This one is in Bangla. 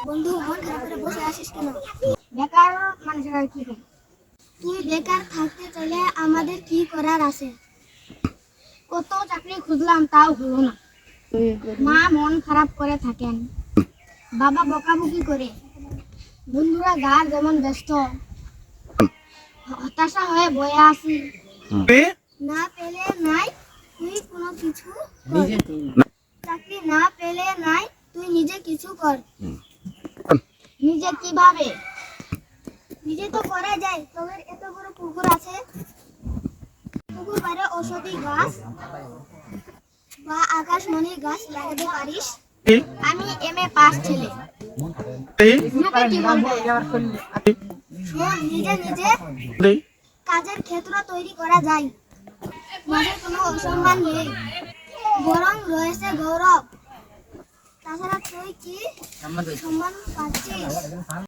বন্ধু মন খারাপ করে বসে আছিস কেন? বেকার মানুষের কি করে? তুই বেকার থাকতে চাইলে আমাদের কি করার আছে? কত চাকরি খুঁজলাম তাও হলো না। মা মন খারাপ করে থাকেন, বাবা বকাবকি করে, বন্ধুরা গার যেমন ব্যস্ত, হতাশা হয়ে বয়ে আসি। না পেলে নাই তুই কোনো কিছু কর। চাকরি না পেলে নাই তুই নিজে কিছু কর। নিজে কিভাবে? নিজে তো করা যায়। তোদের এত বড় পুকুর আছে, পুকুর পাড়ে ঔষধি গাছ বা আকাশমণি গাছ লাগাতে পারিস। আমি এমএ পাস ছেলে, লোকে কি বলবে? শোন, নিজে নিজে কাজের ক্ষেত্র তৈরি করা যায়। মাঝে কোনো অসম্মান নেই, বরং রয়েছে গৌরব। তাছাড়া তুই কি সম্মান পাচ্ছিস?